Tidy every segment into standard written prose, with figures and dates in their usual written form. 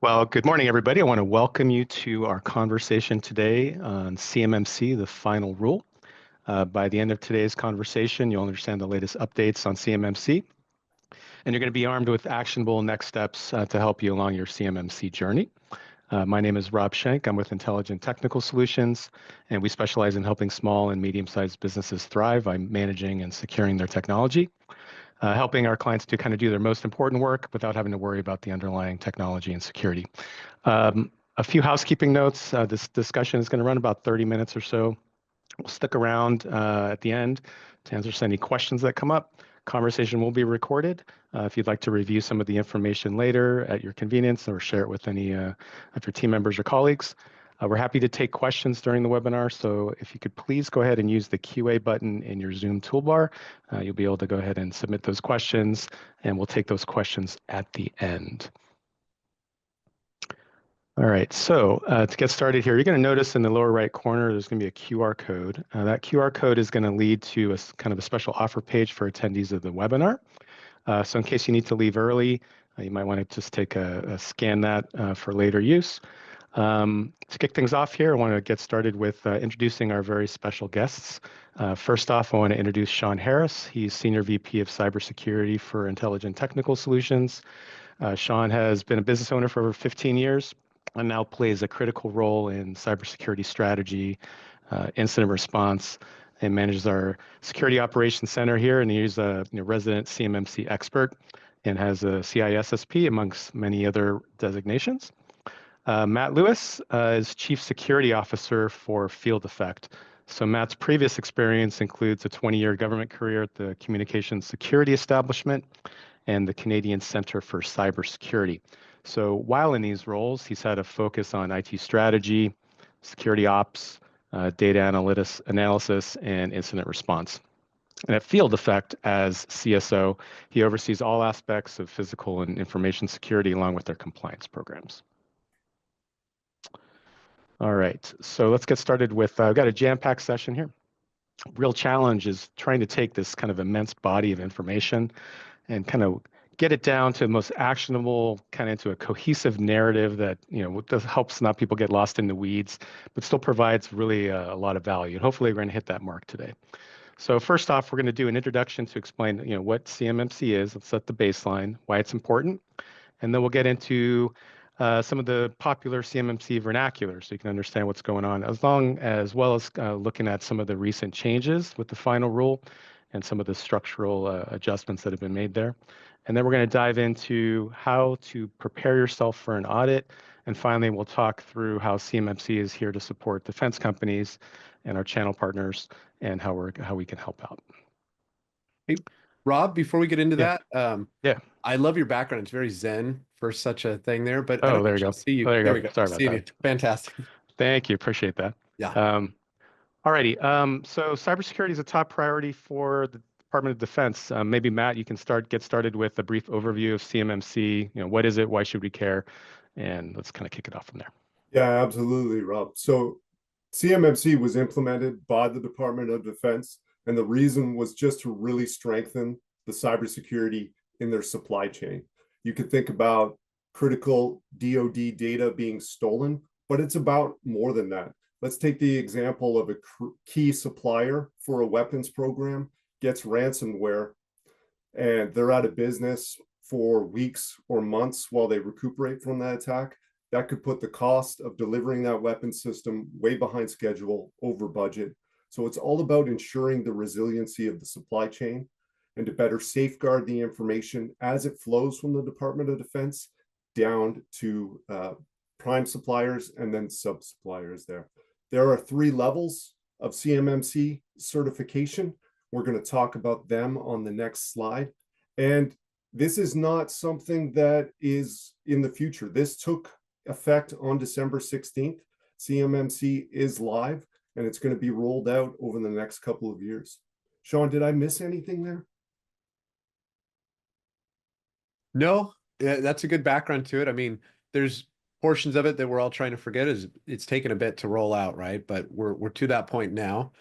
Well, good morning, everybody. I want to welcome you to our conversation today on CMMC, the final rule. By the end of today's conversation, you'll understand the latest updates on CMMC, and you're going to be armed with actionable next steps to help you along your CMMC journey. My name is Rob Schenk. I'm with Intelligent Technical Solutions, and we specialize in helping small and medium-sized businesses thrive by managing and securing their technology. Helping our clients to kind of do their most important work without having to worry about the underlying technology and security. A few housekeeping notes. This discussion is going to run about 30 minutes or so. We'll stick around at the end to answer any questions that come up. Conversation will be recorded. If you'd like to review some of the information later at your convenience or share it with any of your team members or colleagues. We're happy to take questions during the webinar, so if you could please go ahead and use the QA button in your Zoom toolbar, you'll be able to go ahead and submit those questions, and we'll take those questions at the end. All right, so to get started here, you're going to notice in the lower right corner, there's going to be a QR code. That QR code is going to lead to a kind of a special offer page for attendees of the webinar. So in case you need to leave early, you might want to just take a scan that for later use. To kick things off here, I want to get started with introducing our very special guests. First off, I want to introduce Sean Harris. He's Senior VP of Cybersecurity for Intelligent Technical Solutions. Sean has been a business owner for over 15 years and now plays a critical role in cybersecurity strategy, incident response, and manages our security operations center here. And he's a resident CMMC expert and has a CISSP amongst many other designations. Matt Lewis is Chief Security Officer for Field Effect. So Matt's previous experience includes a 20-year government career at the Communications Security Establishment and the Canadian Centre for Cybersecurity. So while in these roles, he's had a focus on IT strategy, security ops, data analysis, and incident response. And at Field Effect, as CSO, he oversees all aspects of physical and information security along with their compliance programs. All right, so let's get started with, I've got a jam-packed session here. Real challenge is trying to take this kind of immense body of information and kind of get it down to the most actionable, kind of into a cohesive narrative that, helps not people get lost in the weeds, but still provides really a lot of value. And hopefully we're going to hit that mark today. So first off, we're going to do an introduction to explain, what CMMC is. Let's set the baseline, why it's important. And then we'll get into some of the popular CMMC vernacular so you can understand what's going on, as well as looking at some of the recent changes with the final rule and some of the structural adjustments that have been made there. And then we're going to dive into how to prepare yourself for an audit. And finally, we'll talk through how CMMC is here to support defense companies and our channel partners and how we can help out. Hey, Rob, before we get into that, yeah, I love your background. It's very zen for such a thing there, but I oh, don't there you go. see you. There you There go. we go. Sorry about that. Fantastic. Thank you. Appreciate that. Yeah. Alrighty. So cybersecurity is a top priority for the Department of Defense. Maybe Matt, you can get started with a brief overview of CMMC. What is it? Why should we care? And let's kind of kick it off from there. Yeah, absolutely, Rob. So CMMC was implemented by the Department of Defense, and the reason was just to really strengthen the cybersecurity in their supply chain. You could think about critical DoD data being stolen, but it's about more than that. Let's take the example of a key supplier for a weapons program gets ransomware, and they're out of business for weeks or months while they recuperate from that attack. That could put the cost of delivering that weapon system way behind schedule, over budget. So it's all about ensuring the resiliency of the supply chain and to better safeguard the information as it flows from the Department of Defense down to prime suppliers and then sub-suppliers there. There are 3 levels of CMMC certification. We're going to talk about them on the next slide. And this is not something that is in the future. This took effect on December 16th. CMMC is live, and it's going to be rolled out over the next couple of years. Sean, did I miss anything there? No, that's a good background to it. I mean, there's portions of it that we're all trying to forget. Is it's taken a bit to roll out, right? But we're to that point now.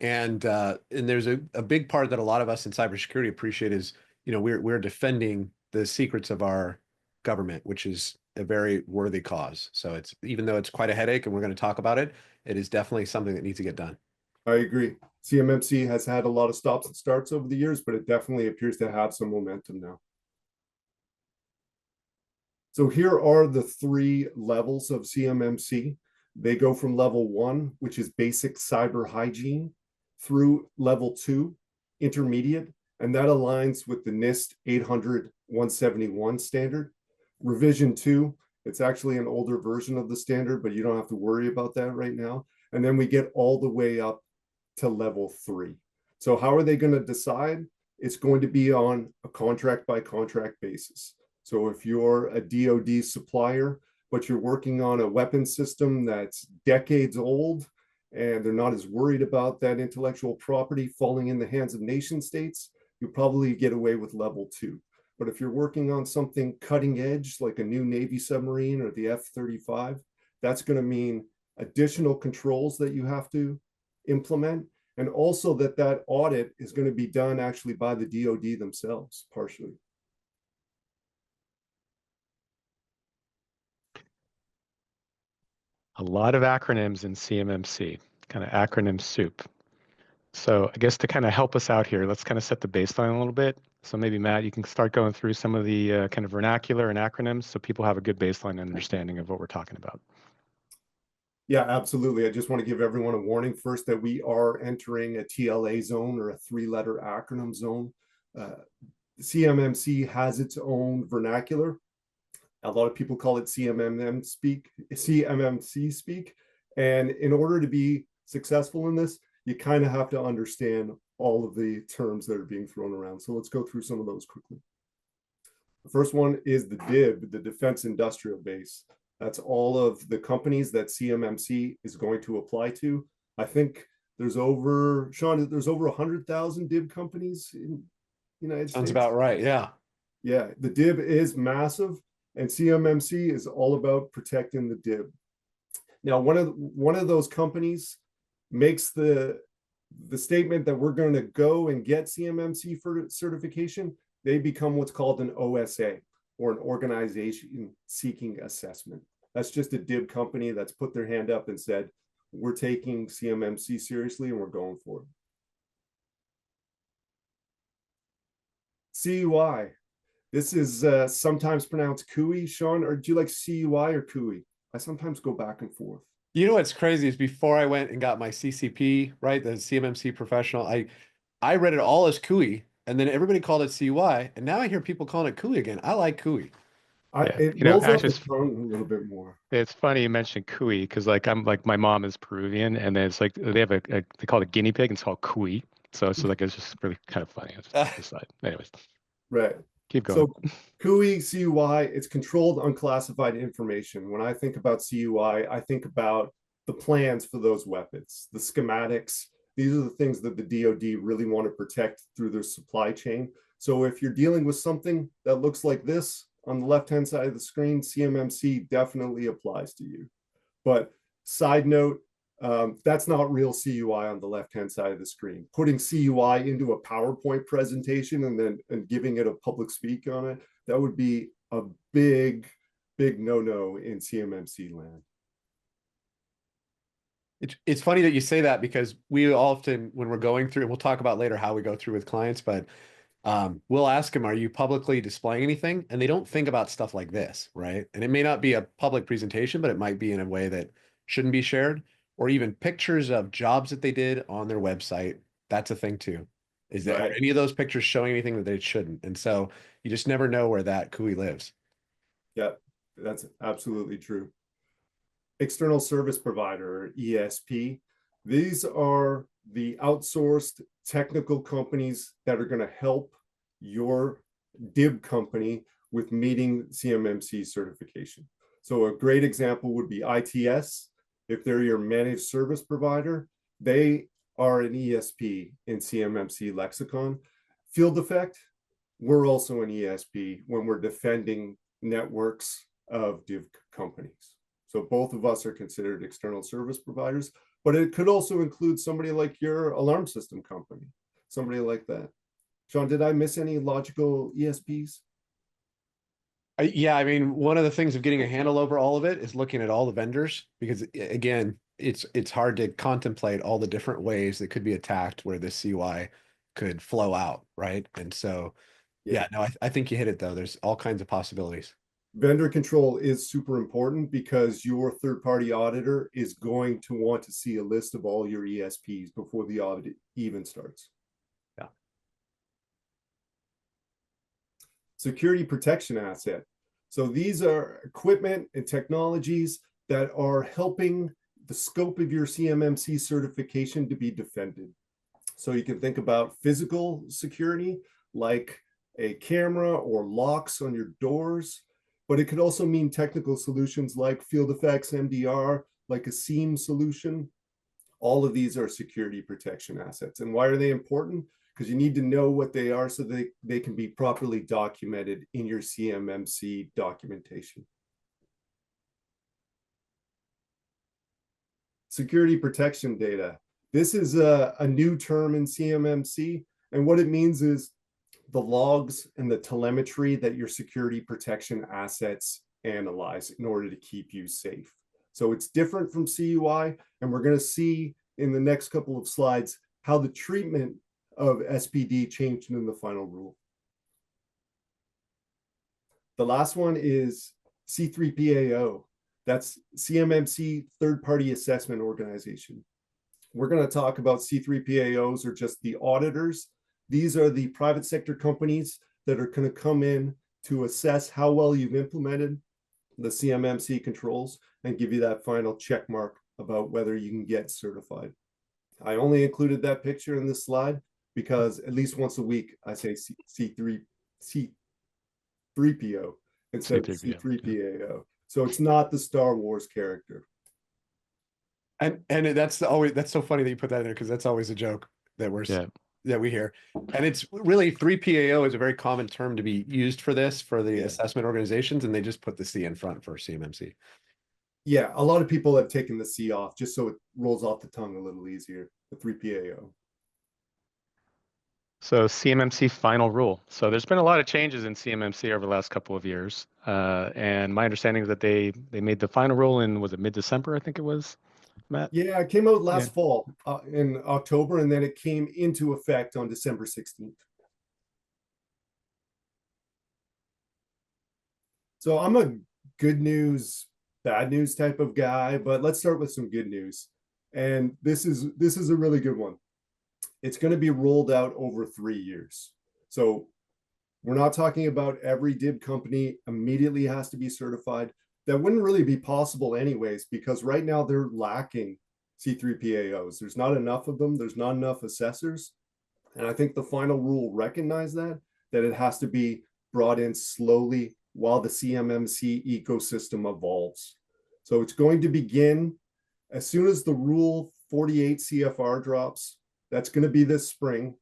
And there's a big part that a lot of us in cybersecurity appreciate is, we're defending the secrets of our government, which is a very worthy cause. So it's, even though it's quite a headache and we're going to talk about it, it is definitely something that needs to get done. I agree. CMMC has had a lot of stops and starts over the years, but it definitely appears to have some momentum now. So here are the 3 levels of CMMC. They go from level 1, which is basic cyber hygiene, through level 2, intermediate, and that aligns with the NIST 800-171 standard. Revision 2, it's actually an older version of the standard, but you don't have to worry about that right now. And then we get all the way up to level 3. So how are they going to decide? It's going to be on a contract by contract basis. So if you're a DoD supplier, but you're working on a weapon system that's decades old, and they're not as worried about that intellectual property falling in the hands of nation states, you probably get away with level 2. But if you're working on something cutting edge, like a new Navy submarine or the F-35, that's going to mean additional controls that you have to implement, and also that audit is going to be done actually by the DoD themselves, partially. A lot of acronyms in CMMC, kind of acronym soup. So I guess to kind of help us out here, let's kind of set the baseline a little bit. So maybe Matt, you can start going through some of the kind of vernacular and acronyms so people have a good baseline understanding of what we're talking about. Yeah, absolutely. I just want to give everyone a warning first that we are entering a TLA zone, or a 3-letter acronym zone. CMMC has its own vernacular. A lot of people call it CMMC speak. And in order to be successful in this, you kind of have to understand all of the terms that are being thrown around. So let's go through some of those quickly. The first one is the DIB, the Defense Industrial Base. That's all of the companies that CMMC is going to apply to. I think there's over, Sean, there's over 100,000 DIB companies in the United States. Sounds about right. Yeah. Yeah, the DIB is massive, and CMMC is all about protecting the DIB. Now, one of those companies makes the statement that we're going to go and get CMMC for certification. They become what's called an OSA, or an organization seeking assessment. That's just a DIB company that's put their hand up and said, we're taking CMMC seriously and we're going for it. CUI. This is sometimes pronounced CUI. Sean, or do you like CUI or CUI? I sometimes go back and forth. You know what's crazy is before I went and got my CCP, right, the CMMC professional, I read it all as CUI, and then everybody called it CUI, and now I hear people calling it CUI again. I like CUI. It rolls off the tongue a little bit more. It's funny you mentioned cuy, because my mom is Peruvian, and then it's like they have they call it a guinea pig, and it's called cuy. So it's just really kind of funny. Anyways, right. Keep going. So CUI, CUI, it's controlled unclassified information. When I think about CUI, I think about the plans for those weapons, the schematics. These are the things that the DoD really want to protect through their supply chain. So if you're dealing with something that looks like this on the left-hand side of the screen, CMMC definitely applies to you. But side note, that's not real CUI on the left-hand side of the screen. Putting CUI into a PowerPoint presentation and giving it a public speak on it, that would be a big no-no in CMMC land. It's funny that you say that, because we often, when we're going through, we'll talk about later how we go through with clients, but we'll ask them, are you publicly displaying anything? And they don't think about stuff like this, right? And it may not be a public presentation, but it might be in a way that shouldn't be shared, or even pictures of jobs that they did on their website. That's a thing too. Is that Right. Are any of those pictures showing anything that they shouldn't? And so you just never know where that CUI lives. Yeah, that's absolutely true. External service provider, or ESP. These are the outsourced technical companies that are going to help your DIB company with meeting CMMC certification. So a great example would be ITS. If they're your managed service provider, they are an ESP in CMMC lexicon. Field Effect, we're also an ESP when we're defending networks of DIB companies. So both of us are considered external service providers, but it could also include somebody like your alarm system company, somebody like that. Sean, did I miss any logical ESPs? Yeah, I mean, one of the things of getting a handle over all of it is looking at all the vendors, because again, it's hard to contemplate all the different ways that could be attacked where this CUI could flow out, right? And so, yeah, no, I think you hit it though. There's all kinds of possibilities. Vendor control is super important because your third-party auditor is going to want to see a list of all your ESPs before the audit even starts. Yeah. Security protection asset. So these are equipment and technologies that are helping the scope of your CMMC certification to be defended. So you can think about physical security, like a camera or locks on your doors, but it could also mean technical solutions like field effects, MDR, like a SIEM solution. All of these are security protection assets. And why are they important? Because you need to know what they are so they can be properly documented in your CMMC documentation. Security protection data. This is a new term in CMMC, and what it means is the logs and the telemetry that your security protection assets analyze in order to keep you safe. So it's different from CUI, and we're going to see in the next couple of slides how the treatment of SPD changed in the final rule. The last one is C3PAO. That's CMMC third-party assessment organization. We're going to talk about C3PAOs, or just the auditors. These are the private sector companies that are going to come in to assess how well you've implemented the CMMC controls and give you that final check mark about whether you can get certified. I only included that picture in this slide because at least once a week I say C3PO instead of C3PAO. So it's not the Star Wars character. And that's so funny that you put that in there, because that's always a joke that we hear. And it's really 3PAO is a very common term to be used for this, for the assessment organizations, and they just put the C in front for CMMC. Yeah, a lot of people have taken the C off just so it rolls off the tongue a little easier, the 3PAO. So CMMC final rule. So there's been a lot of changes in CMMC over the last couple of years. And my understanding is that they made the final rule in, was it mid-December, I think it was, Matt? Yeah, it came out last fall in October, and then it came into effect on December 16th. So I'm a good news, bad news type of guy, but let's start with some good news. And this is a really good one. It's going to be rolled out over 3 years. So we're not talking about every DIB company immediately has to be certified. That wouldn't really be possible anyways, because right now they're lacking C3PAOs. There's not enough of them. There's not enough assessors. And I think the final rule recognized that it has to be brought in slowly while the CMMC ecosystem evolves. So it's going to begin as soon as the rule 48 CFR drops. That's going to be this spring.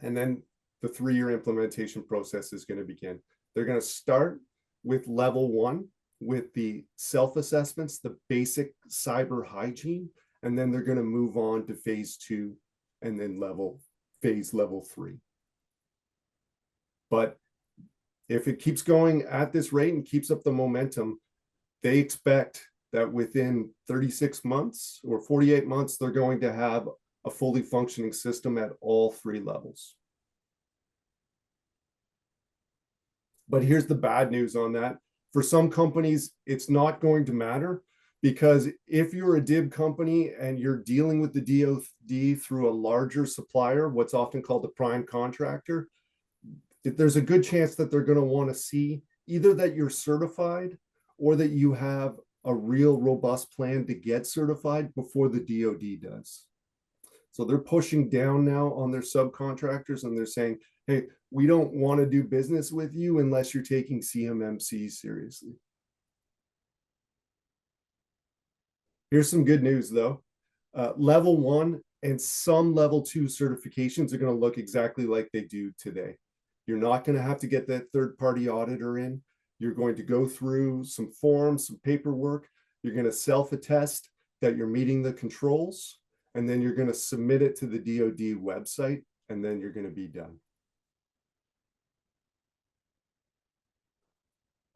And then the 3-year implementation process is going to begin. They're going to start with level 1 with the self-assessments, the basic cyber hygiene, and then they're going to move on to phase 2 and then level 3. But if it keeps going at this rate and keeps up the momentum, they expect that within 36 months or 48 months, they're going to have a fully functioning system at all 3 levels. But here's the bad news on that. For some companies, it's not going to matter, because if you're a DIB company and you're dealing with the DoD through a larger supplier, what's often called the prime contractor, there's a good chance that they're going to want to see either that you're certified or that you have a real robust plan to get certified before the DoD does. So they're pushing down now on their subcontractors, and they're saying, hey, we don't want to do business with you unless you're taking CMMC seriously. Here's some good news, though. Level 1 and some level 2 certifications are going to look exactly like they do today. You're not going to have to get that third-party auditor in. You're going to go through some forms, some paperwork. You're going to self-attest that you're meeting the controls, and then you're going to submit it to the DoD website, and then you're going to be done.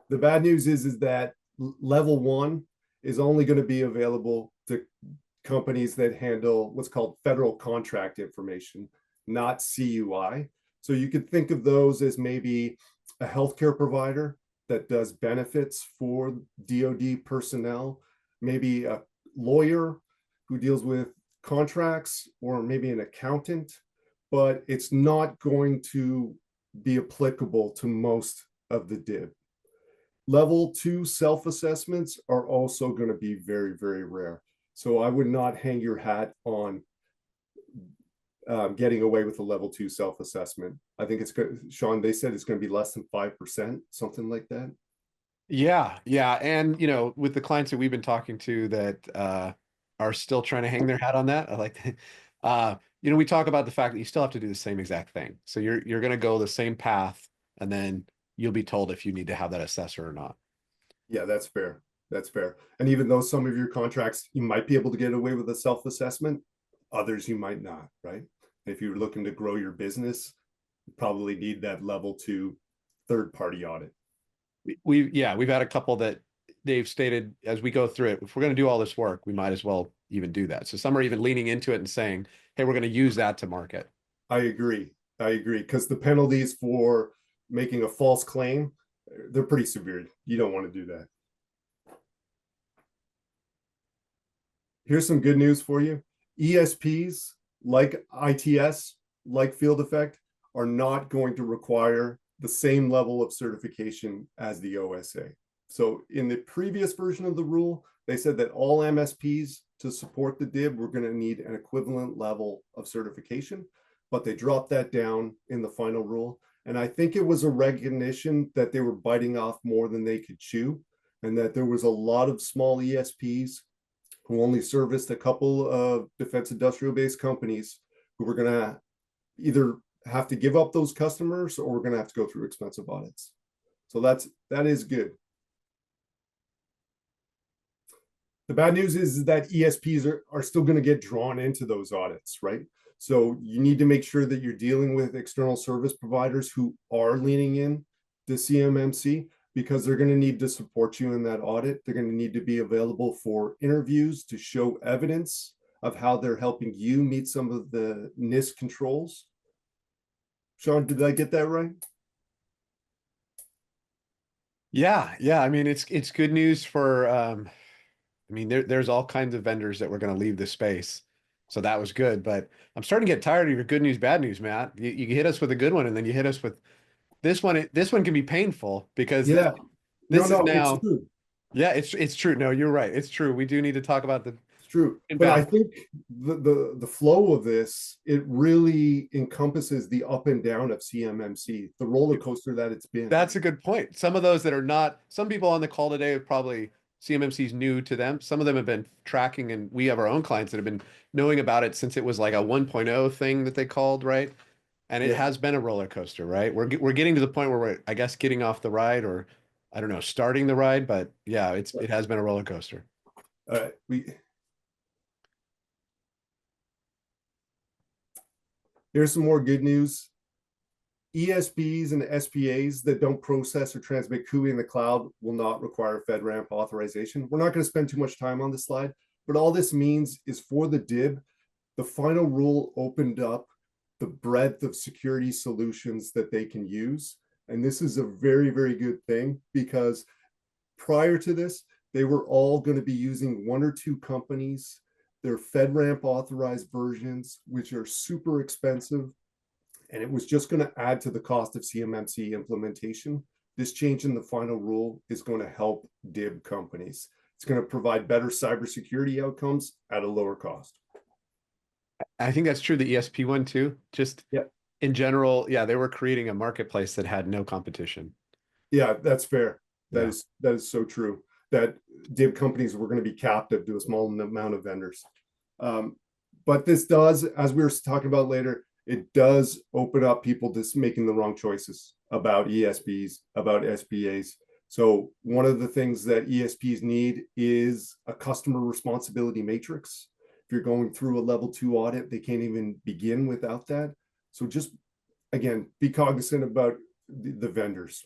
The bad news is that level 1 is only going to be available to companies that handle what's called federal contract information, not CUI. So you could think of those as maybe a healthcare provider that does benefits for DoD personnel, maybe a lawyer who deals with contracts, or maybe an accountant, but it's not going to be applicable to most of the DIB. Level 2 self-assessments are also going to be very, very rare. So I would not hang your hat on getting away with a level 2 self-assessment. I think it's good. Sean, they said it's going to be less than 5%, something like that. Yeah, yeah. And, you know, with the clients that we've been talking to that are still trying to hang their hat on that, I like that. You know, we talk about the fact that you still have to do the same exact thing. So you're going to go the same path, and then you'll be told if you need to have that assessor or not. Yeah, that's fair. That's fair. And even though some of your contracts, you might be able to get away with a self-assessment, others you might not, right? If you're looking to grow your business, you probably need that level 2 third-party audit. We've had a couple that they've stated as we go through it, if we're going to do all this work, we might as well even do that. So some are even leaning into it and saying, hey, we're going to use that to market. I agree. Because the penalties for making a false claim, they're pretty severe. You don't want to do that. Here's some good news for you. ESPs like ITS, like Field Effect, are not going to require the same level of certification as the OSA. So in the previous version of the rule, they said that all MSPs to support the DIB were going to need an equivalent level of certification, but they dropped that down in the final rule. And I think it was a recognition that they were biting off more than they could chew, and that there was a lot of small ESPs who only serviced a couple of defense industrial based companies who were going to either have to give up those customers, or we're going to have to go through expensive audits. So that is good. The bad news is that ESPs are still going to get drawn into those audits, right? So you need to make sure that you're dealing with external service providers who are leaning in to CMMC, because they're going to need to support you in that audit. They're going to need to be available for interviews to show evidence of how they're helping you meet some of the NIST controls. Sean, did I get that right? Yeah. I mean, it's good news for I mean, there's all kinds of vendors that were going to leave the space. So that was good. But I'm starting to get tired of your good news, bad news, Matt. You hit us with a good one, and then you hit us with this one. This one can be painful because Yeah. this is now. It's true. Yeah, it's true. No, you're right. It's true. We do need to talk about the. It's true. But I think the flow of this, it really encompasses the up and down of CMMC, the roller coaster that it's been. That's a good point. Some of those that are not, some people on the call today have probably CMMC is new to them. Some of them have been tracking, and we have our own clients that have been knowing about it since it was like a 1.0 thing that they called, right? And it has been a roller coaster, right? We're getting to the point where we're, I guess, getting off the ride, or I don't know, starting the ride, but yeah, it has been a roller coaster. Here's some more good news. ESPs and SPAs that don't process or transmit CUI in the cloud will not require FedRAMP authorization. We're not going to spend too much time on this slide, but all this means is for the DIB, the final rule opened up the breadth of security solutions that they can use. And this is a very, very good thing, because prior to this, they were all going to be using one or two companies, their FedRAMP authorized versions, which are super expensive. And it was just going to add to the cost of CMMC implementation. This change in the final rule is going to help DIB companies. It's going to provide better cybersecurity outcomes at a lower cost. I think that's true. The ESP one too. Just in general, yeah, they were creating a marketplace that had no competition. Yeah, that's fair. That is so true. That DIB companies were going to be captive to a small amount of vendors. But this does, as we were talking about later, it does open up people to making the wrong choices about ESPs, about SPAs. So one of the things that ESPs need is a customer responsibility matrix. If you're going through a level 2 audit, they can't even begin without that. So just, again, be cognizant about the vendors.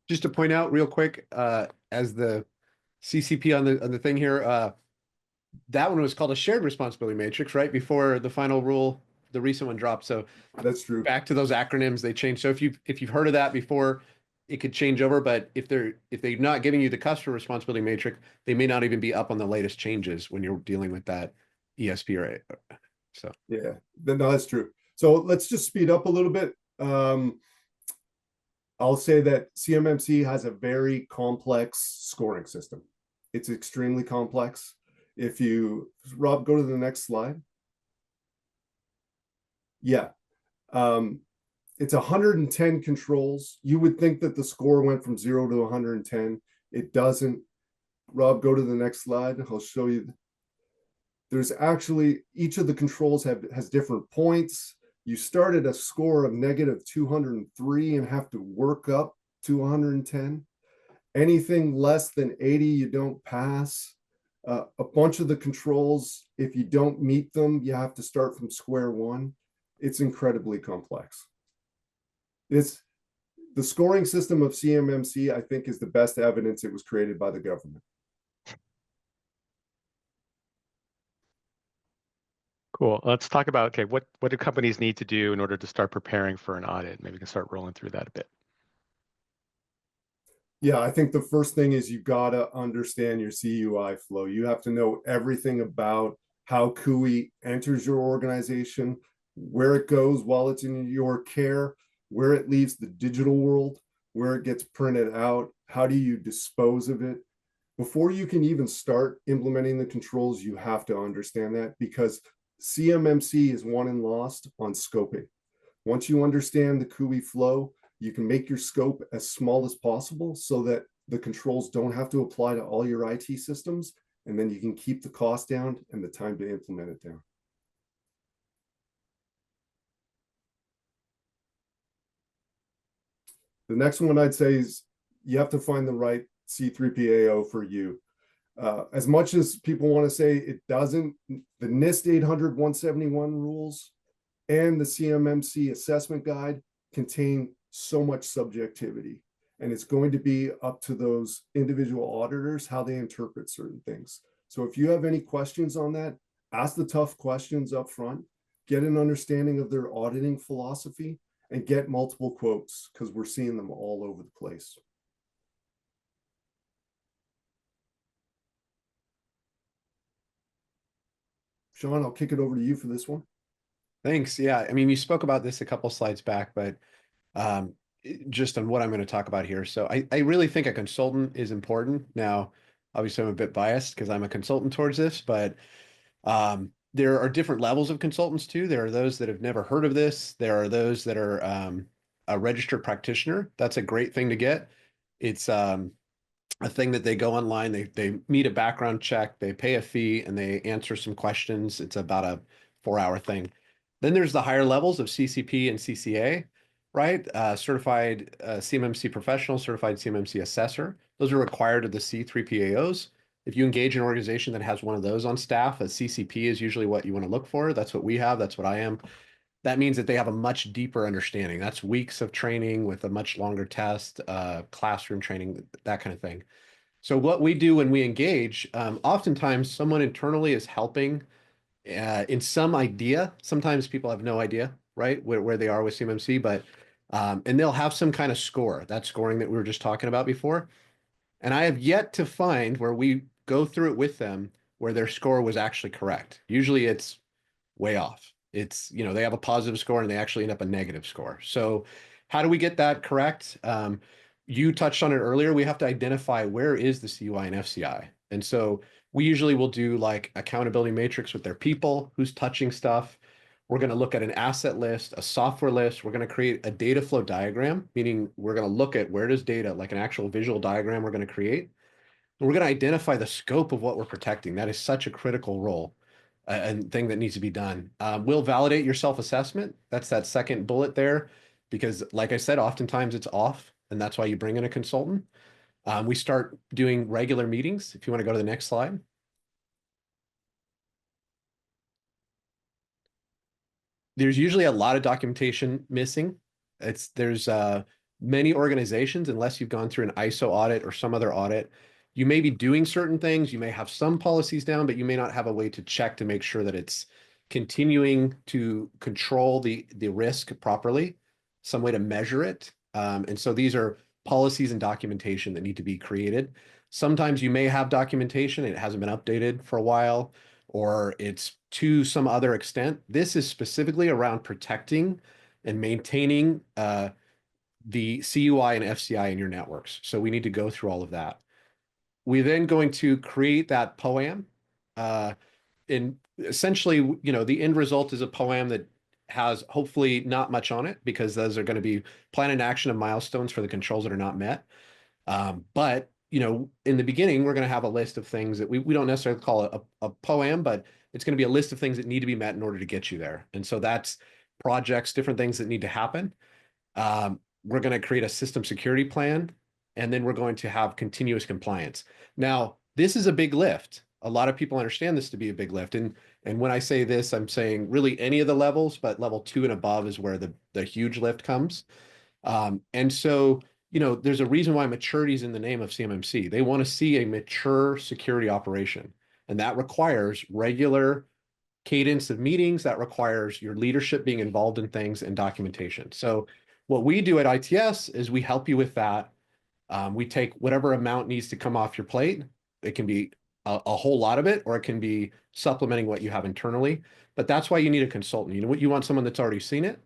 Just to point out real quick, as the CCP on the thing here, that one was called a shared responsibility matrix, right? Before the final rule, the recent one dropped. So That's true. back to those acronyms, they changed. So if you've heard of that before, it could change over. But if they're not giving you the customer responsibility matrix, they may not even be up on the latest changes when you're dealing with that ESP, right? So Yeah, no, that's true. So let's just speed up a little bit. I'll say that CMMC has a very complex scoring system. It's extremely complex. If you, Rob, go to the next slide. Yeah. It's 110 controls. You would think that the score went from 0 to 110. It doesn't. Rob, go to the next slide. I'll show you. There's actually, each of the controls has different points. You start at a score of negative 203 and have to work up to 110. Anything less than 80, you don't pass. A bunch of the controls, if you don't meet them, you have to start from square one. It's incredibly complex. It's the scoring system of CMMC, I think, is the best evidence it was created by the government. Cool. Let's talk about, okay, what do companies need to do in order to start preparing for an audit? Maybe we can start rolling through that a bit. Yeah, I think the first thing is you gotta understand your CUI flow. You have to know everything about how CUI enters your organization, where it goes while it's in your care, where it leaves the digital world, where it gets printed out, how do you dispose of it? Before you can even start implementing the controls, you have to understand that, because CMMC is won and lost on scoping. Once you understand the CUI flow, you can make your scope as small as possible so that the controls don't have to apply to all your IT systems, and then you can keep the cost down and the time to implement it down. The next one I'd say is you have to find the right C3PAO for you. As much as people want to say it doesn't, the NIST 800-171 rules and the CMMC assessment guide contain so much subjectivity, and it's going to be up to those individual auditors how they interpret certain things. So if you have any questions on that, ask the tough questions up front, get an understanding of their auditing philosophy, and get multiple quotes, because we're seeing them all over the place. Sean, I'll kick it over to you for this one. thanks. Yeah, I mean, you spoke about this a couple slides back, but just on what I'm going to talk about here. So I really think a consultant is important. Now, obviously, I'm a bit biased because I'm a consultant towards this, but there are different levels of consultants too. There are those that have never heard of this. There are those that are a registered practitioner. That's a great thing to get. It's a thing that they go online, they meet a background check, they pay a fee, and they answer some questions. It's about a 4-hour thing. Then there's the higher levels of CCP and CCA, right? Certified CMMC professional, certified CMMC assessor. Those are required of the C3PAOs. If you engage an organization that has one of those on staff, a CCP is usually what you want to look for. That's what we have. That's what I am. That means that they have a much deeper understanding. That's weeks of training with a much longer test, classroom training, that kind of thing. So what we do when we engage, oftentimes someone internally is helping in some idea. Sometimes people have no idea, right, where they are with CMMC, but and they'll have some kind of score, that scoring that we were just talking about before. And I have yet to find where we go through it with them where their score was actually correct. Usually it's way off. It's, they have a positive score and they actually end up a negative score. So how do we get that correct? You touched on it earlier. We have to identify where is the CUI and FCI. And so we usually will do like accountability matrix with their people, who's touching stuff. We're going to look at an asset list, a software list. We're going to create a data flow diagram, meaning we're going to look at where does data, like an actual visual diagram we're going to create. And we're going to identify the scope of what we're protecting. That is such a critical role and thing that needs to be done. We'll validate your self-assessment. That's that second bullet there, because like I said, oftentimes it's off, and that's why you bring in a consultant. We start doing regular meetings. If you want to go to the next slide. There's usually a lot of documentation missing. There's many organizations, unless you've gone through an ISO audit or some other audit, you may be doing certain things, you may have some policies down, but you may not have a way to check to make sure that it's continuing to control the risk properly, some way to measure it. And so these are policies and documentation that need to be created. Sometimes you may have documentation, it hasn't been updated for a while, or it's to some other extent. This is specifically around protecting and maintaining the CUI and FCI in your networks. So we need to go through all of that. We're then going to create that POAM. And essentially, you know, the end result is a POAM that has hopefully not much on it, because those are going to be plan and action of milestones for the controls that are not met. But, you know, in the beginning, we're going to have a list of things that we don't necessarily call it a POAM, but it's going to be a list of things that need to be met in order to get you there. And so that's projects, different things that need to happen. We're going to create a system security plan, and then we're going to have continuous compliance. Now, this is a big lift. A lot of people understand this to be a big lift. And when I say this, I'm saying really any of the levels, but level 2 and above is where the huge lift comes. And so, you know, there's a reason why maturity is in the name of CMMC. They want to see a mature security operation, and that requires regular cadence of meetings, that requires your leadership being involved in things, and documentation. So what we do at ITS is we help you with that. We take whatever amount needs to come off your plate. It can be a whole lot of it, or it can be supplementing what you have internally. But that's why you need a consultant. You know what? You want someone that's already seen it,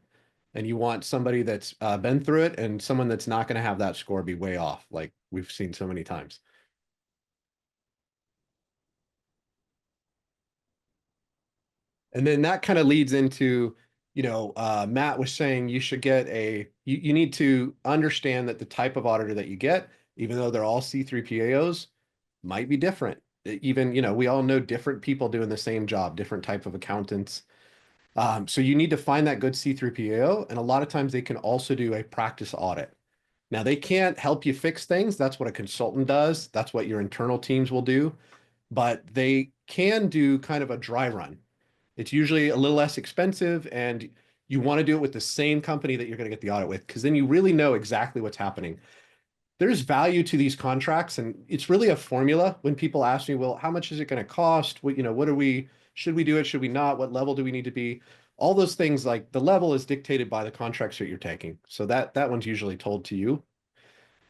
and you want somebody that's been through it, and someone that's not going to have that score be way off, like we've seen so many times. And then that kind of leads into, you know, Matt was saying you should get you need to understand that the type of auditor that you get, even though they're all C3PAOs, might be different. Even, you know, we all know different people doing the same job, different type of accountants. So you need to find that good C3PAO, and a lot of times they can also do a practice audit. Now, they can't help you fix things. That's what a consultant does. That's what your internal teams will do. But they can do kind of a dry run. It's usually a little less expensive, and you want to do it with the same company that you're going to get the audit with, because then you really know exactly what's happening. There's value to these contracts, and it's really a formula. When people ask me, well, how much is it going to cost? What, you know, what are we, should we do it? Should we not? What level do we need to be? All those things, like the level is dictated by the contracts that you're taking. So that one's usually told to you.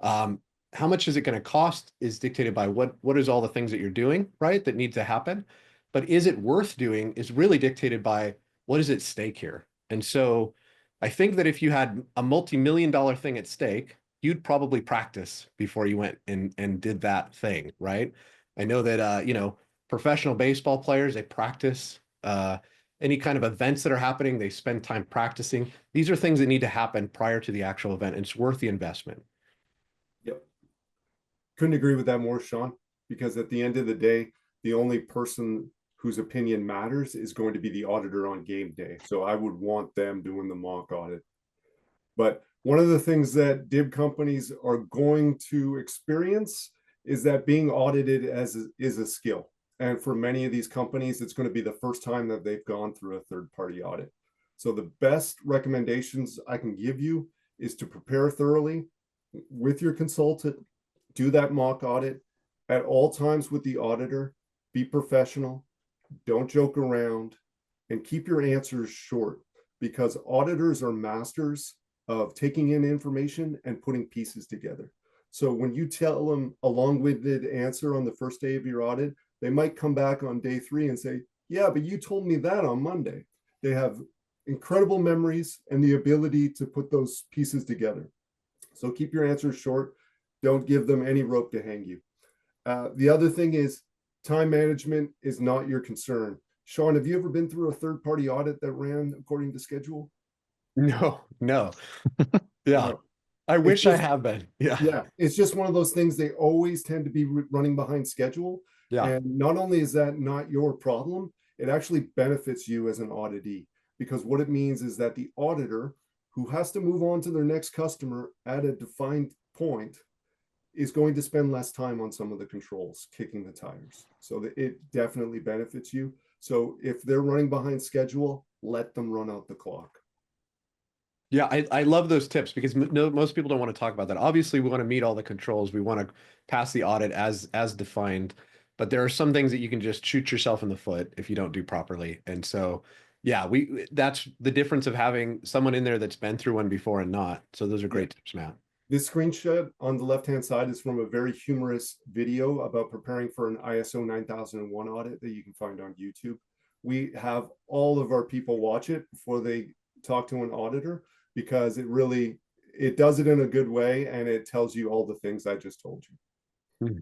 How much is it going to cost is dictated by what is all the things that you're doing, right? That need to happen. But is it worth doing is really dictated by what is at stake here. And so I think that if you had a multi-million-dollar thing at stake, you'd probably practice before you went and did that thing, right? I know that, you know, professional baseball players, they practice. Any kind of events that are happening, they spend time practicing. These are things that need to happen prior to the actual event, and it's worth the investment. Yep. Couldn't agree with that more, Sean, because at the end of the day, the only person whose opinion matters is going to be the auditor on game day. So I would want them doing the mock audit. But one of the things that DIB companies are going to experience is that being audited is a skill. And for many of these companies, it's going to be the first time that they've gone through a third-party audit. So the best recommendations I can give you is to prepare thoroughly with your consultant, do that mock audit at all times with the auditor, be professional, don't joke around, and keep your answers short, because auditors are masters of taking in information and putting pieces together. So when you tell them a long-winded answer on the first day of your audit, they might come back on day 3 and say, yeah, but you told me that on Monday. They have incredible memories and the ability to put those pieces together. So keep your answers short. Don't give them any rope to hang you. The other thing is time management is not your concern. Sean, have you ever been through a third-party audit that ran according to schedule? No. Yeah. No. I wish I have been. Yeah. Yeah. It's just one of those things. They always tend to be running behind schedule. Yeah. And not only is that not your problem, it actually benefits you as an auditee, because what it means is that the auditor who has to move on to their next customer at a defined point is going to spend less time on some of the controls, kicking the tires. So that it definitely benefits you. So if they're running behind schedule, let them run out the clock. Yeah, I love those tips because no, most people don't want to talk about that. Obviously, we want to meet all the controls. We want to pass the audit as defined, but there are some things that you can just shoot yourself in the foot if you don't do properly. And so, yeah, that's the difference of having someone in there that's been through one before and not. So those are Yeah. great tips, Matt. This screenshot on the left-hand side is from a very humorous video about preparing for an ISO 9001 audit that you can find on YouTube. We have all of our people watch it before they talk to an auditor because it does it in a good way and it tells you all the things I just told you. Hmm.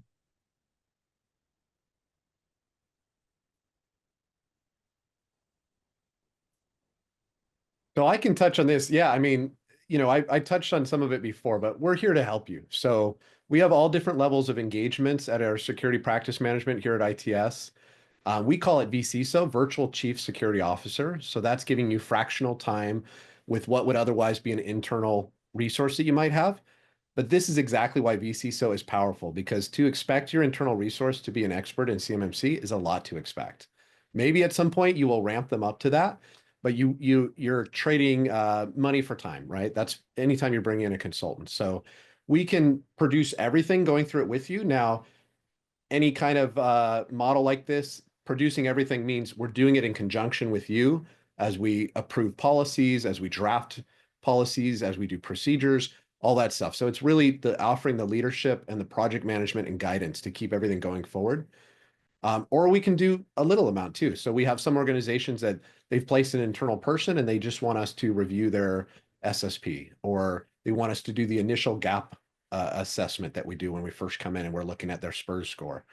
So I can touch on this. Yeah, I mean, I touched on some of it before, but we're here to help you. So we have all different levels of engagements at our security practice management here at ITS. We call it VCSO, Virtual Chief Security Officer. So that's giving you fractional time with what would otherwise be an internal resource that you might have. But this is exactly why VCSO is powerful, because to expect your internal resource to be an expert in CMMC is a lot to expect. Maybe at some point you will ramp them up to that, but you're trading money for time, right? That's anytime you're bringing in a consultant. So we can produce everything going through it with you. Now, any kind of model like this, producing everything means we're doing it in conjunction with you as we approve policies, as we draft policies, as we do procedures, all that stuff. So it's really offering the leadership and the project management and guidance to keep everything going forward. Or we can do a little amount too. So we have some organizations that they've placed an internal person and they just want us to review their SSP, or they want us to do the initial gap assessment that we do when we first come in and we're looking at their SPURS score.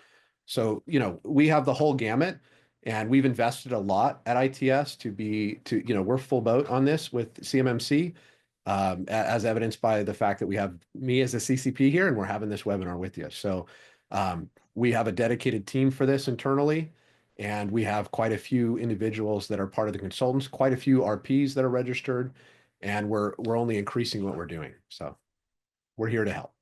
So, we have the whole gamut, and we've invested a lot at ITS we're full boat on this with CMMC, as evidenced by the fact that we have me as a CCP here and we're having this webinar with you. So we have a dedicated team for this internally, and we have quite a few individuals that are part of the consultants, quite a few RPs that are registered, and we're only increasing what we're doing. So we're here to help.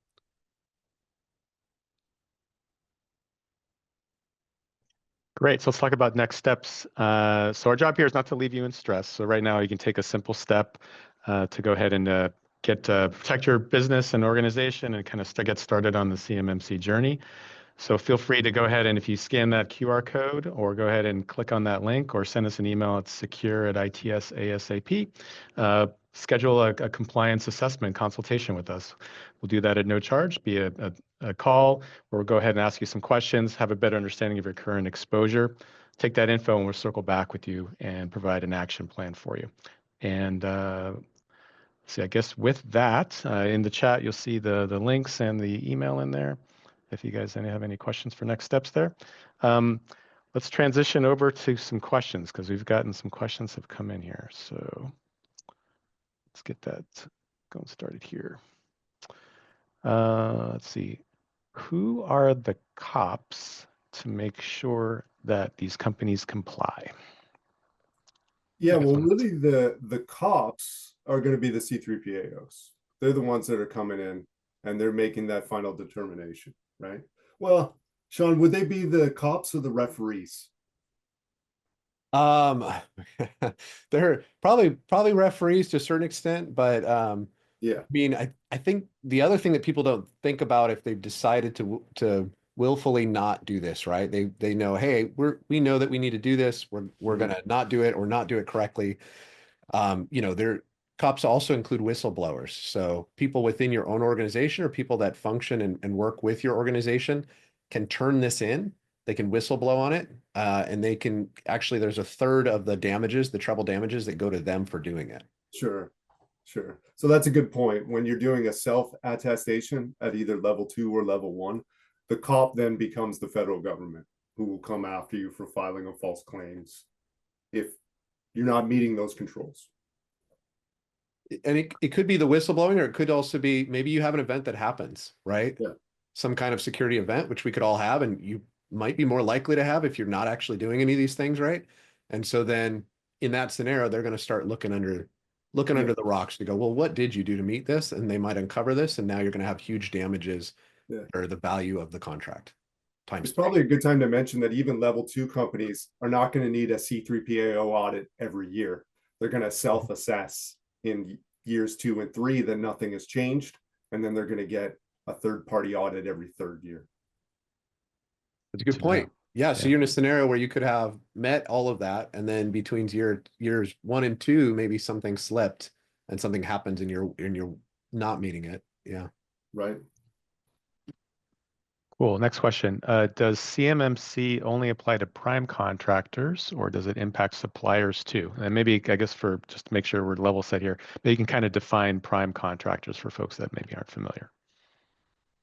Great. So let's talk about next steps. So our job here is not to leave you in stress. So right now you can take a simple step to go ahead and protect your business and organization and kind of get started on the CMMC journey. So feel free to go ahead and if you scan that QR code or go ahead and click on that link or send us an email at secure@its ASAP. Schedule a compliance assessment consultation with us. We'll do that at no charge, be a call where we'll go ahead and ask you some questions, have a better understanding of your current exposure, take that info and we'll circle back with you and provide an action plan for you. And see, I guess with that, in the chat, you'll see the links and the email in there. If you guys have any questions for next steps there. Let's transition over to some questions because we've gotten some questions have come in here. So let's get that going started here. Let's see. Who are the cops to make sure that these companies comply? Yeah, well, really the cops are going to be the C3PAOs. They're the ones that are coming in and they're making that final determination, right? Well, Sean, would they be the cops or the referees? They're probably referees to a certain extent, but Yeah. I mean, I think the other thing that people don't think about if they've decided to willfully not do this, right? They know, hey, we know that we need to do this. We're gonna not do it or not do it correctly. Their cops also include whistleblowers. So people within your own organization or people that function and work with your organization can turn this in. They can whistleblow on it, and they can actually, there's a third of the damages, the treble damages that go to them for doing it. Sure. So that's a good point. When you're doing a self-attestation at either level 2 or level 1, the cop then becomes the federal government who will come after you for filing of false claims if you're not meeting those controls. And it could be the whistleblowing, or it could also be maybe you have an event that happens, right? Yeah. Some kind of security event, which we could all have, and you might be more likely to have if you're not actually doing any of these things, right? And so then in that scenario, they're going to start looking under the rocks to go, well, what did you do to meet this? And they might uncover this, and now you're going to have huge damages or the value of the contract. It's probably a good time to mention that even level 2 companies are not going to need a C3PAO audit every year. They're going to self-assess in years 2 and 3, then nothing has changed. And then they're going to get a third-party audit every 3rd year. That's a good to point. know. Yeah, so Yeah. you're in a scenario where you could have met all of that, and then between years 1 and 2, maybe something slipped and something happens and you're not meeting it. Yeah. Right. Cool. Next question. Does CMMC only apply to prime contractors, or does it impact suppliers too? And maybe, I guess, for just to make sure we're level set here, maybe you can kind of define prime contractors for folks that maybe aren't familiar.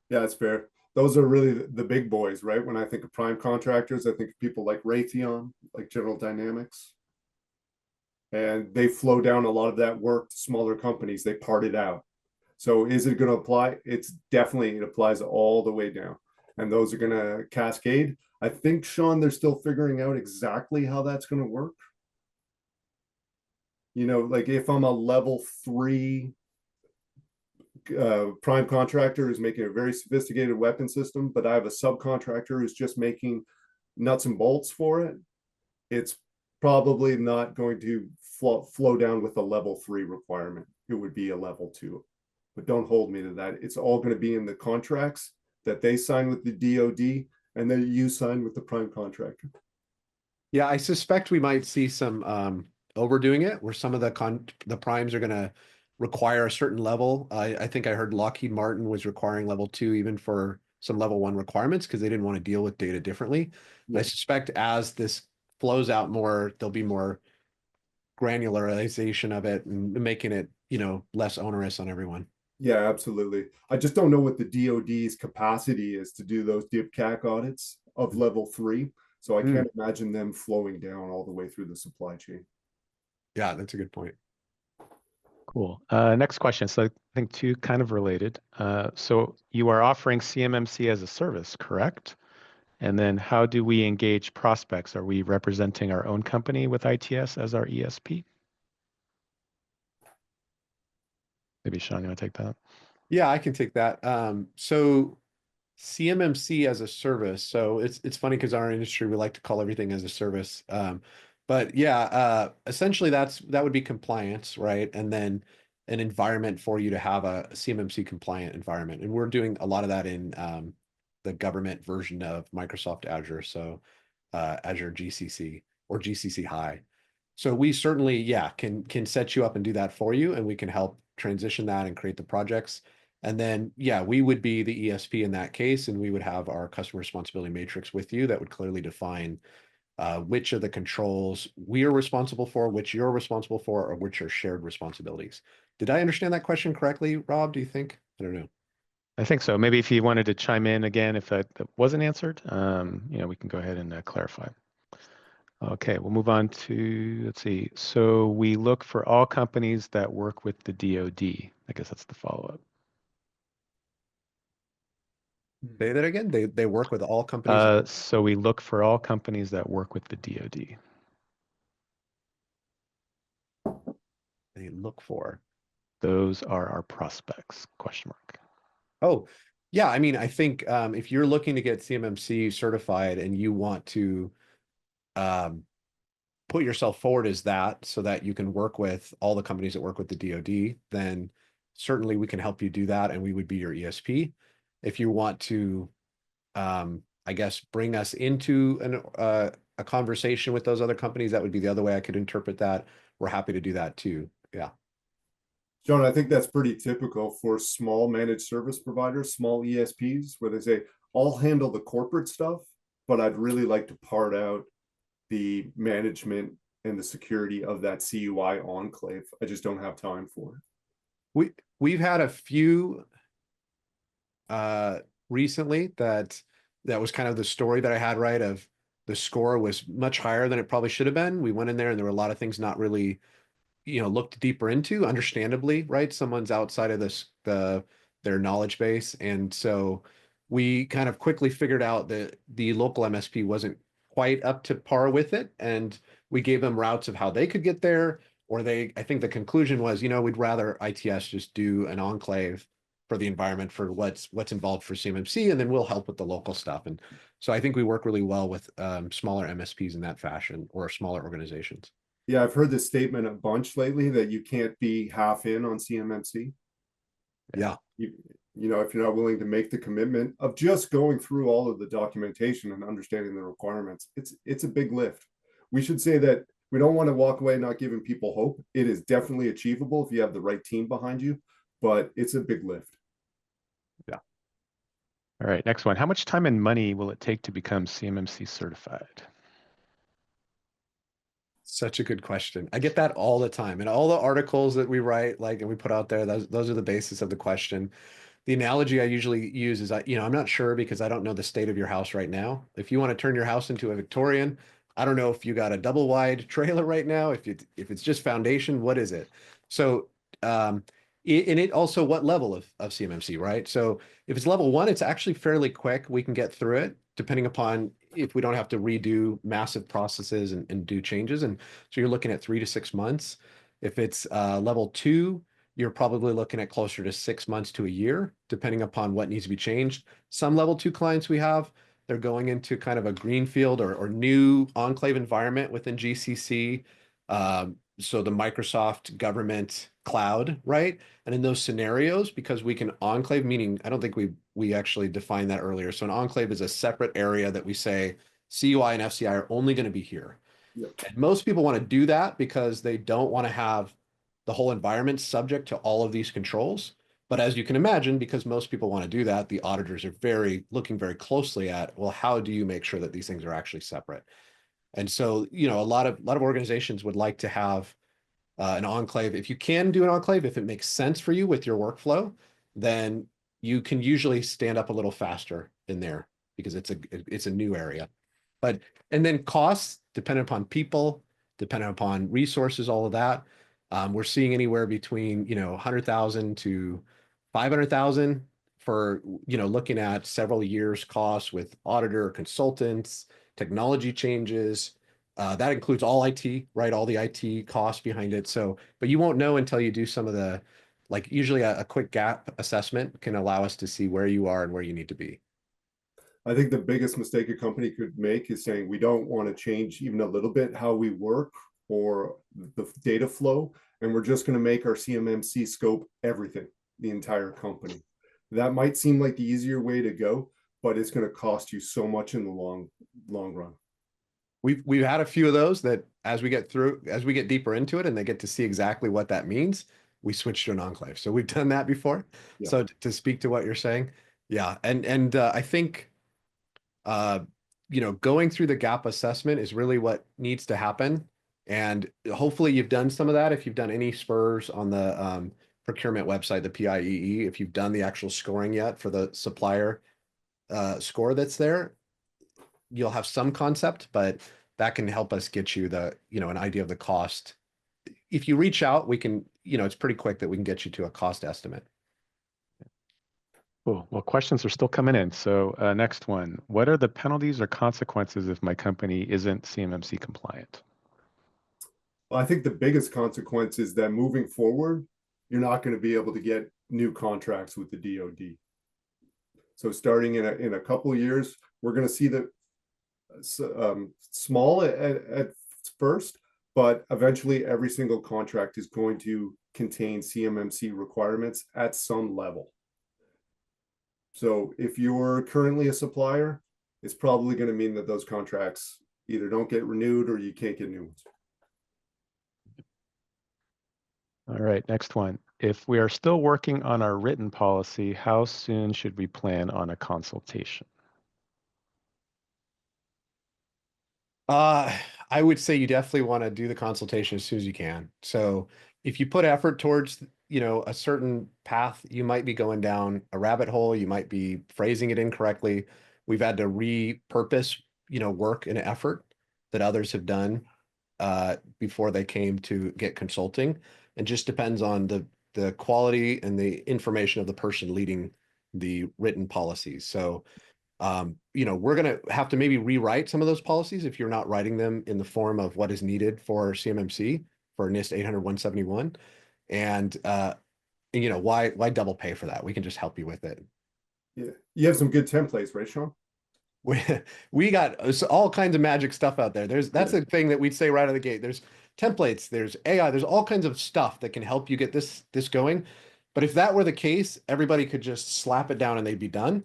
Yeah, that's fair. Those are really the big boys, right? When I think of prime contractors, I think of people like Raytheon, like General Dynamics. And they flow down a lot of that work to smaller companies. They part it out. So is it going to apply? It's definitely, it applies all the way down. And those are going to cascade. I think, Sean, they're still figuring out exactly how that's going to work. You know, like if I'm a level 3 prime contractor who's making a very sophisticated weapon system, but I have a subcontractor who's just making nuts and bolts for it, it's probably not going to flow down with a level 3 requirement. It would be a level 2. But don't hold me to that. It's all going to be in the contracts that they sign with the DoD and then you sign with the prime contractor. Yeah, I suspect we might see some overdoing it, where some of the primes are going to require a certain level. I think I heard Lockheed Martin was requiring level 2 even for some level 1 requirements because they didn't want to deal with data differently. Yeah. I suspect as this flows out more, there'll be more granularization of it and making it, you know, less onerous on everyone. Yeah, absolutely. I just don't know what the DoD's capacity is to do those DIPCAC audits of level 3. So I can't imagine them flowing down all the way through the supply chain. Yeah, that's a good point. Cool. Next question. So I think 2 kind of related. So you are offering CMMC as a service, correct? And then how do we engage prospects? Are we representing our own company with ITS as our ESP? Maybe Sean, you want to take that? Yeah, I can take that. So CMMC as a service. So it's funny because our industry, we like to call everything as a service. But yeah, essentially that would be compliance, right? And then an environment for you to have a CMMC compliant environment. And we're doing a lot of that in the government version of Microsoft Azure. So Azure GCC or GCC High. So we certainly, yeah, can set you up and do that for you, and we can help transition that and create the projects. And then, yeah, we would be the ESP in that case, and we would have our customer responsibility matrix with you that would clearly define which of the controls we are responsible for, which you're responsible for, or which are shared responsibilities. Did I understand that question correctly, Rob? Do you think? I don't know. I think so. Maybe if you wanted to chime in again, if that wasn't answered, you know, we can go ahead and clarify. Okay, we'll move on to, let's see. So we look for all companies that work with the DoD. I guess that's the follow-up. Say that again. They work with all companies. So we look for all companies that work with the DoD. They look for. Those are our prospects, question mark. Oh, yeah. I mean, I think if you're looking to get CMMC certified and you want to put yourself forward as that so that you can work with all the companies that work with the DoD, then certainly we can help you do that and we would be your ESP. If you want to, I guess, bring us into a conversation with those other companies, that would be the other way I could interpret that. We're happy to do that too. Yeah. John, I think that's pretty typical for small managed service providers, small ESPs, where they say, I'll handle the corporate stuff, but I'd really like to part out the management and the security of that CUI enclave. I just don't have time for it. We've had a few recently that was kind of the story that I had, right? Of the score was much higher than it probably should have been. We went in there and there were a lot of things not really, you know, looked deeper into, understandably, right? Someone's outside of their knowledge base. And so we kind of quickly figured out that the local MSP wasn't quite up to par with it. And we gave them routes of how they could get there, or I think the conclusion was, you know, we'd rather ITS just do an enclave for the environment for what's involved for CMMC, and then we'll help with the local stuff. And so I think we work really well with smaller MSPs in that fashion, or smaller organizations. Yeah, I've heard this statement a bunch lately that you can't be half in on CMMC. Yeah. You know, if you're not willing to make the commitment of just going through all of the documentation and understanding the requirements, it's a big lift. We should say that we don't want to walk away not giving people hope. It is definitely achievable if you have the right team behind you, but it's a big lift. Yeah. All right, next one. How much time and money will it take to become CMMC certified? Such a good question. I get that all the time. And all the articles that we write, like, and we put out there, those are the basis of the question. The analogy I usually use is, I'm not sure because I don't know the state of your house right now. If you want to turn your house into a Victorian, I don't know if you got a double wide trailer right now. If it's just foundation, what is it? So, and it also what level of CMMC, right? So if it's level 1, it's actually fairly quick. We can get through it depending upon if we don't have to redo massive processes and do changes. And so you're looking at 3 to 6 months. If it's level 2, you're probably looking at closer to 6 months to a year, depending upon what needs to be changed. Some level 2 clients we have, they're going into kind of a greenfield or new enclave environment within GCC. So the Microsoft government cloud, right? And in those scenarios, because we can enclave, meaning I don't think we actually defined that earlier. So an enclave is a separate area that we say CUI and FCI are only going to be here. Yep. And most people want to do that because they don't want to have the whole environment subject to all of these controls. But as you can imagine, because most people want to do that, the auditors are looking very closely at, well, how do you make sure that these things are actually separate? And so, a lot of organizations would like to have an enclave. If you can do an enclave, if it makes sense for you with your workflow, then you can usually stand up a little faster in there because it's a new area. And then costs, dependent upon people, dependent upon resources, all of that. We're seeing anywhere between, 100,000 to 500,000 for, looking at several years costs with auditor, consultants, technology changes. That includes all IT, right? All the IT costs behind it. So, but you won't know until you do some of the, like usually a quick gap assessment can allow us to see where you are and where you need to be. I think the biggest mistake a company could make is saying we don't want to change even a little bit how we work or the data flow, and we're just going to make our CMMC scope everything, the entire company. That might seem like the easier way to go, but it's going to cost you so much in the long run. We've had a few of those that as we get deeper into it and they get to see exactly what that means, we switch to an enclave. So we've done that before. Yeah. So to speak to what you're saying, yeah, and I think going through the gap assessment is really what needs to happen. And hopefully you've done some of that. If you've done any spurs on the procurement website, the PIEE, if you've done the actual scoring yet for the supplier score that's there, you'll have some concept, but that can help us get you an idea of the cost. If you reach out, we can, it's pretty quick that we can get you to a cost estimate. Cool. Well, questions are still coming in. So next one, what are the penalties or consequences if my company isn't CMMC compliant? Well, I think the biggest consequence is that moving forward, you're not going to be able to get new contracts with the DoD. So starting in a couple of years, we're going to see that small at first, but eventually every single contract is going to contain CMMC requirements at some level. So if you're currently a supplier, it's probably going to mean that those contracts either don't get renewed or you can't get new ones. All right, next one. If we are still working on our written policy, how soon should we plan on a consultation? I would say you definitely want to do the consultation as soon as you can. So if you put effort towards, a certain path, you might be going down a rabbit hole. You might be phrasing it incorrectly. We've had to repurpose, work and effort that others have done before they came to get consulting. And just depends on the quality and the information of the person leading the written policies. So we're going to have to maybe rewrite some of those policies if you're not writing them in the form of what is needed for CMMC for NIST 800-171. And why double pay for that? We can just help you with it. Yeah, you have some good templates, right, Sean? We got all kinds of magic stuff out there. That's the thing that we'd say right out of the gate. templates, there's AI, there's all kinds of stuff that can help you get this going. But if that were the case, everybody could just slap it down and they'd be done.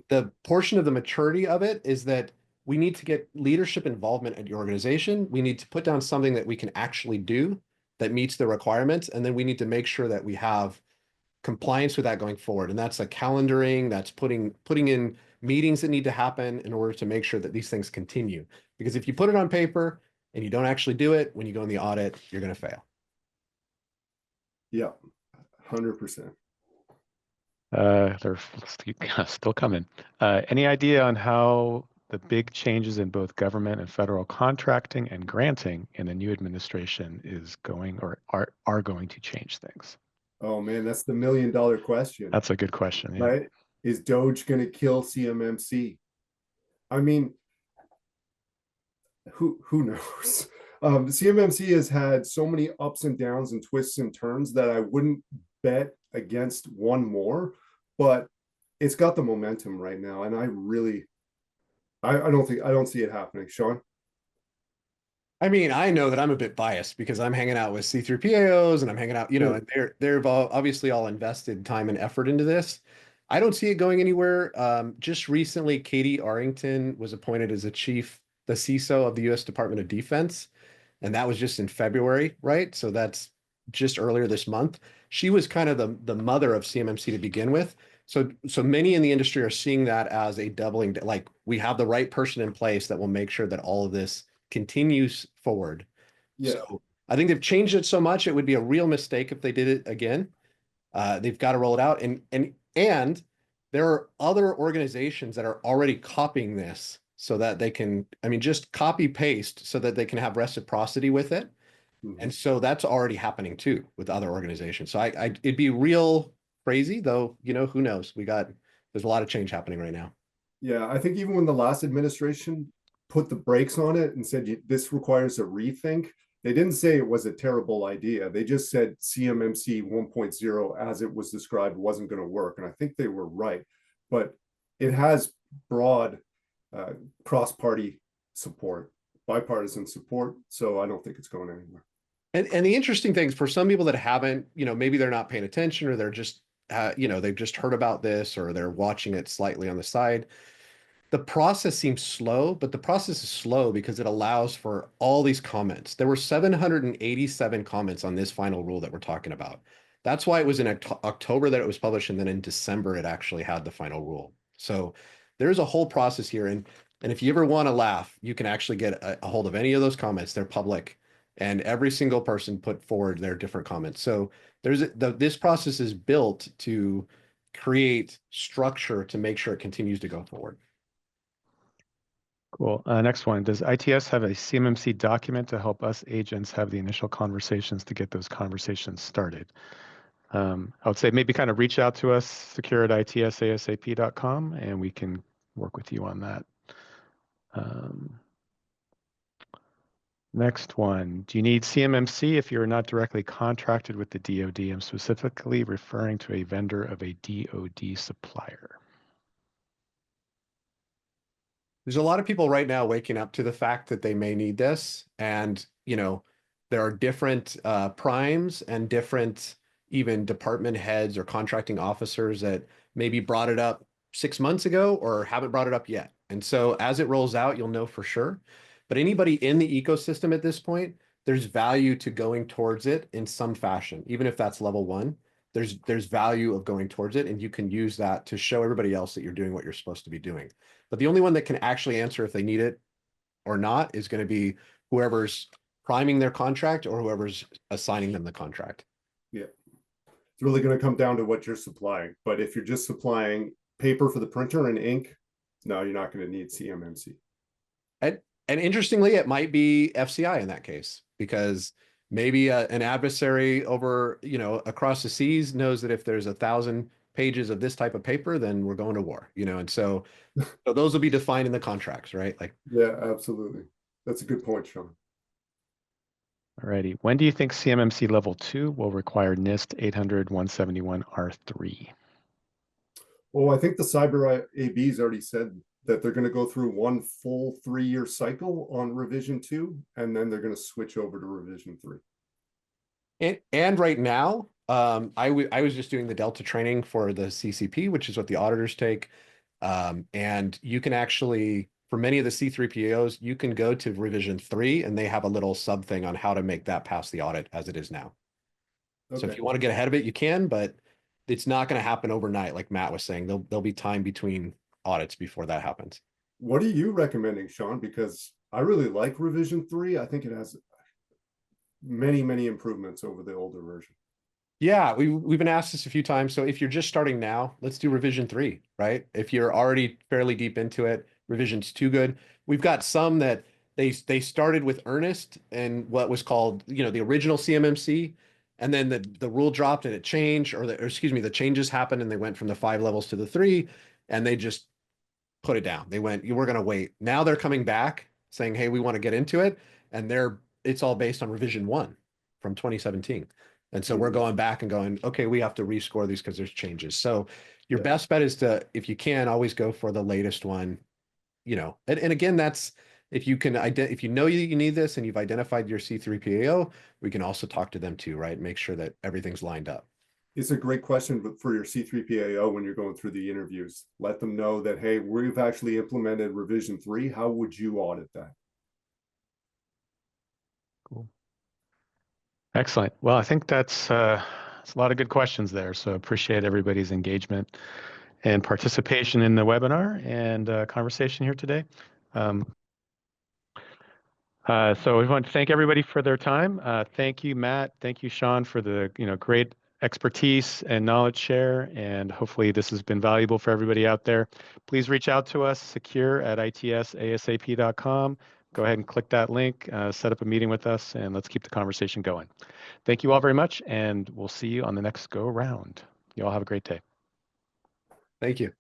The portion of the maturity of it is that we need to get leadership involvement at your organization. We need to put down something that we can actually do that meets the requirements. And then we need to make sure that we have compliance with that going forward. And that's a calendaring, that's putting in meetings that need to happen in order to make sure that these things continue. Because if you put it on paper and you don't actually do it, when you go in the audit, you're going to fail. Yeah, 100%. They're still coming. Any idea on how the big changes in both government and federal contracting and granting in the new administration is going or are going to change things? Oh man, that's the $1 million question. That's a good question. Yeah. Right? Is Doge going to kill CMMC? I mean, who knows? CMMC has had so many ups and downs and twists and turns that I wouldn't bet against one more, but it's got the momentum right now, and I don't see it happening. Sean? I mean, I know that I'm a bit biased because I'm hanging out with C3PAOs and I'm hanging out, and they're obviously all invested time and effort into this. I don't see it going anywhere. Just recently, Katie Arrington was appointed as the CISO of the U.S. Department of Defense, and that was just in February, right? So that's just earlier this month. She was kind of the mother of CMMC to begin with. So many in the industry are seeing that as a doubling, like we have the right person in place that will make sure that all of this continues forward. Yeah. So I think they've changed it so much, it would be a real mistake if they did it again. They've got to roll it out. And there are other organizations that are already copying this so that they can, just copy paste so that they can have reciprocity with it. And so that's already happening too with other organizations. So it'd be real crazy though, who knows? There's a lot of change happening right now. Yeah, I think even when the last administration put the brakes on it and said this requires a rethink, they didn't say it was a terrible idea. They just said CMMC 1.0 as it was described wasn't going to work. And I think they were right. But it has broad cross-party support, bipartisan support. So I don't think it's going anywhere. And the interesting thing is for some people that haven't, maybe they're not paying attention or they're just, they've just heard about this or they're watching it slightly on the side. The process seems slow, but the process is slow because it allows for all these comments. There were 787 comments on this final rule that we're talking about. That's why it was in October that it was published, and then in December it actually had the final rule. So there's a whole process here, and if you ever want to laugh, you can actually get a hold of any of those comments. They're public, and every single person put forward their different comments. So this process is built to create structure to make sure it continues to go forward. Cool. Next one. Does ITS have a CMMC document to help us agents have the initial conversations to get those conversations started? I would say maybe kind of reach out to us, secure@itsasap.com, and we can work with you on that. Next one. Do you need CMMC if you're not directly contracted with the DoD? I'm specifically referring to a vendor of a DoD supplier. There's a lot of people right now waking up to the fact that they may need this. And, there are different primes and different even department heads or contracting officers that maybe brought it up 6 months ago or haven't brought it up yet. And so as it rolls out, you'll know for sure. But anybody in the ecosystem at this point, there's value to going towards it in some fashion, even if that's level 1. There's value of going towards it, and you can use that to show everybody else that you're doing what you're supposed to be doing. But the only one that can actually answer if they need it or not is going to be whoever's priming their contract or whoever's assigning them the contract. Yeah. It's really going to come down to what you're supplying. But if you're just supplying paper for the printer and ink, no, you're not going to need CMMC. And interestingly, it might be FCI in that case, because maybe an adversary over, across the seas knows that if there's 1,000 pages of this type of paper, then we're going to war, and so those will be defined in the contracts, right? Yeah, absolutely. That's a good point, Sean. Alrighty. When do you think CMMC level 2 will require NIST 800-171 R3? Oh, I think the cyber AB's already said that they're going to go through one full 3-year cycle on revision 2, and then they're going to switch over to revision 3. And right now, I was just doing the Delta training for the CCP, which is what the auditors take. And you can actually, for many of the C3PAOs, you can go to revision 3 and they have a little sub thing on how to make that pass the audit as it is now. Okay. So if you want to get ahead of it, you can, but it's not going to happen overnight. Like Matt was saying, there'll be time between audits before that happens. What are you recommending, Sean? Because I really like revision 3. I think it has many improvements over the older version. Yeah, we've been asked this a few times. So if you're just starting now, let's do revision 3, right? If you're already fairly deep into it, revision's 2 good. We've got some that they started with earnest and what was called, the original CMMC, and then the rule dropped and it changed, or excuse me, the changes happened and they went from the 5 levels to the 3, and they just put it down. They went, we're going to wait. Now they're coming back saying, hey, we want to get into it, and it's all based on revision 1 from 2017. And so we're going back and going, okay, we have to rescore these because there's changes. So your best bet is to, if you can, always go for the latest one, and again, that's, if you can, if you know you need this and you've identified your C3PAO, we can also talk to them too, right? Make sure that everything's lined up. It's a great question, but for your C3PAO, when you're going through the interviews, let them know that, hey, we've actually implemented revision 3. How would you audit that? Cool. Excellent. Well, I think that's a lot of good questions there. So appreciate everybody's engagement and participation in the webinar and conversation here today. So we want to thank everybody for their time. Thank you, Matt. Thank you, Sean, for the great expertise and knowledge share. And hopefully this has been valuable for everybody out there. Please reach out to us, secure@itsasap.com. Go ahead and click that link, set up a meeting with us, and let's keep the conversation going. Thank you all very much, and we'll see you on the next go round. You all have a great day. Thank you.